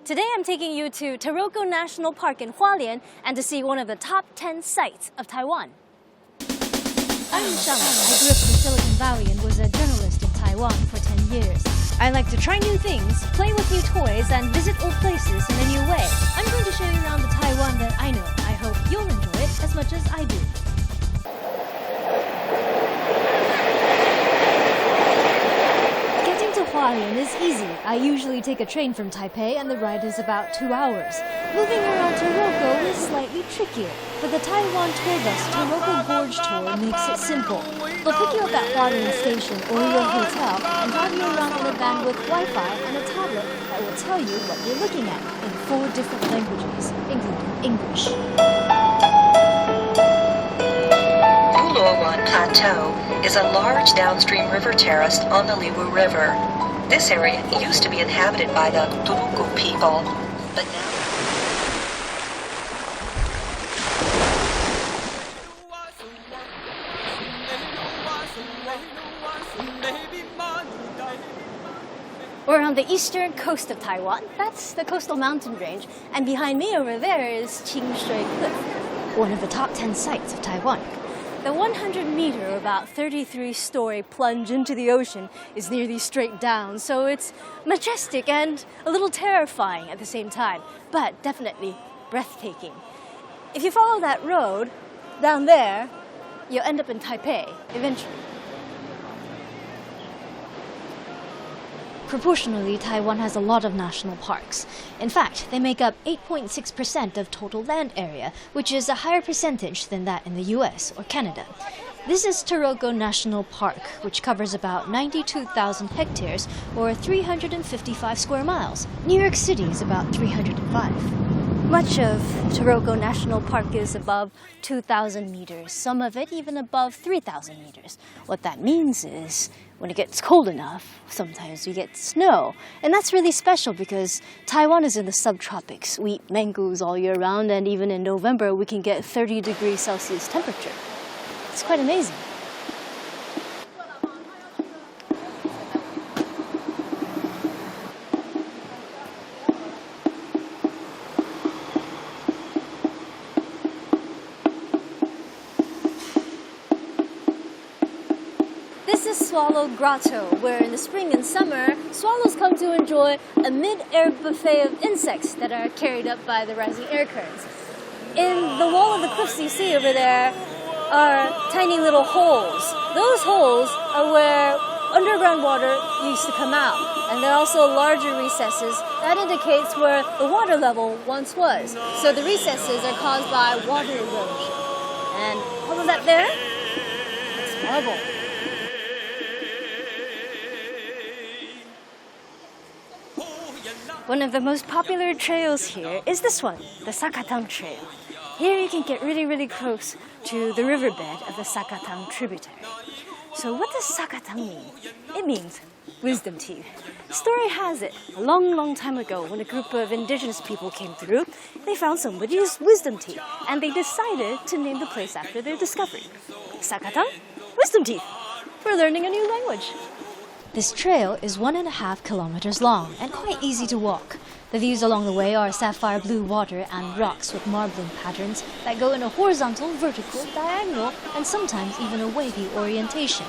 Today I'm taking you to Taroko National Park in Hualien and to see one of the top 10 sites of Taiwan. I'm Michella. I grew up in the Silicon Valley and was a journalist in Taiwan for 10 years. I like to try new things, play with new toys, and visit old places in a new way. I'm going to show you around the Taiwan that I know. I hope you'll enjoy it as much as I do. Hualien is easy. I usually take a train from Taipei and the ride is about 2 hours. Moving around Taroko is slightly trickier, but the Taiwan tour bus Taroko Gorge Tour makes it simple. They'll pick you up at Hualien Station or your hotel and drive you around in a van with Wi-Fi and a tablet that will tell you what you're looking at in 4 different languages, including English. Buluawan Plateau is a large downstream river terrace on the Liwu River. This area used to be inhabited by the Turku people, but now... We're on the eastern coast of Taiwan. That's the coastal mountain range. And behind me over there is Qingshui Cliff, one of the top 10 sites of Taiwan. The 100-meter, or about 33-story plunge into the ocean is nearly straight down, so it's majestic and a little terrifying at the same time, but definitely breathtaking. If you follow that road down there, you'll end up in Taipei eventually. Proportionally, Taiwan has a lot of national parks. In fact, they make up 8.6% of total land area, which is a higher percentage than that in the US or Canada. This is Taroko National Park, which covers about 92,000 hectares or 355 square miles. New York City is about 305. Much of Taroko National Park is above 2,000 meters, some of it even above 3,000 meters. What that means is, when it gets cold enough, sometimes we get snow. And that's really special because Taiwan is in the subtropics. We eat mangoes all year round, and even in November, we can get 30 degrees Celsius temperature. It's quite amazing. This is Swallow Grotto, where in the spring and summer, swallows come to enjoy a mid-air buffet of insects that are carried up by the rising air currents. In the wall of the cliffs you see over there are tiny little holes. Those holes are where underground water used to come out. And there are also larger recesses. That indicates where the water level once was. So the recesses are caused by water erosion. And all of that there, it's marble. One of the most popular trails here is this one, the Sakatang Trail. Here you can get really close to the riverbed of the Sakatang tributary. So what does Sakatang mean? It means wisdom teeth. Story has it, a long time ago, when a group of indigenous people came through, they found somebody's wisdom teeth, and they decided to name the place after their discovery. Sakatang, wisdom teeth. We're learning a new language. This trail is 1.5 kilometers long and quite easy to walk. The views along the way are sapphire blue water and rocks with marbling patterns that go in a horizontal, vertical, diagonal, and sometimes even a wavy orientation.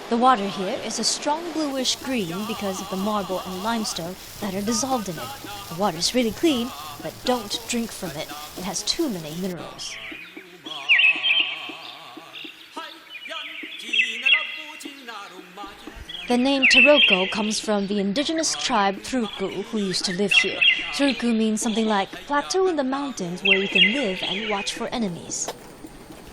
The water here is a strong bluish green because of the marble and limestone that are dissolved in it. The water is really clean, but don't drink from it. It has too many minerals. The name Taroko comes from the indigenous tribe Truku who used to live here. Truku means something like plateau in the mountains where you can live and watch for enemies.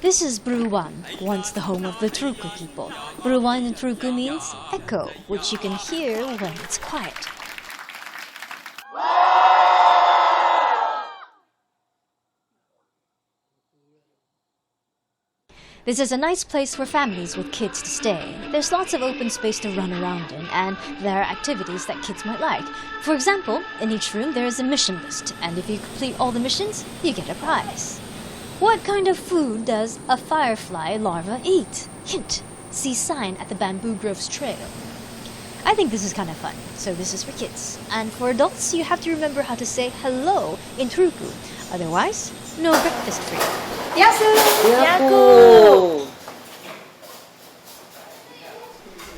This is Buluawan, once the home of the Truku people. Buluawan in Truku means echo, which you can hear when it's quiet. This is a nice place for families with kids to stay. There's lots of open space to run around in, and there are activities that kids might like. For example, in each room there is a mission list, and if you complete all the missions, you get a prize. What kind of food does a firefly larva eat? Hint, see sign at the Bamboo Groves Trail. I think this is kind of fun, so this is for kids. And for adults, you have to remember how to say hello in Turku. Otherwise, no breakfast for you. Yaku!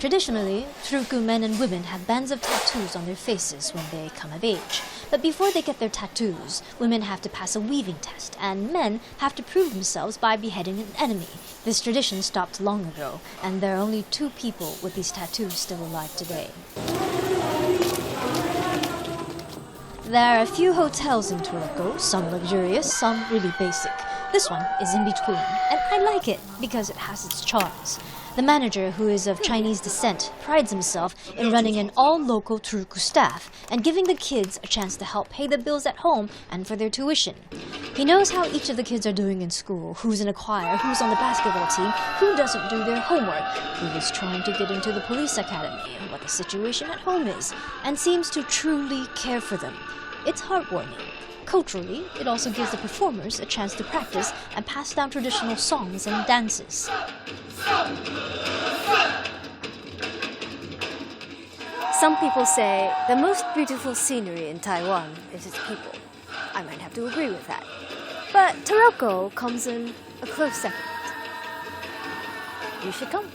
Traditionally, Turku men and women have bands of tattoos on their faces when they come of age. But before they get their tattoos, women have to pass a weaving test, and men have to prove themselves by beheading an enemy. This tradition stopped long ago, and there are only 2 people with these tattoos still alive today. There are a few hotels in Turku, some luxurious, some really basic. This one is in between, and I like it because it has its charms. The manager, who is of Chinese descent, prides himself in running an all-local Turku staff and giving the kids a chance to help pay the bills at home and for their tuition. He knows how each of the kids are doing in school, who's in a choir, who's on the basketball team, who doesn't do their homework, who is trying to get into the police academy, what the situation at home is, and seems to truly care for them. It's heartwarming. Culturally, it also gives the performers a chance to practice and pass down traditional songs and dances. Some people say the most beautiful scenery in Taiwan is its people. I might have to agree with that. But Taroko comes in a close second. You should come.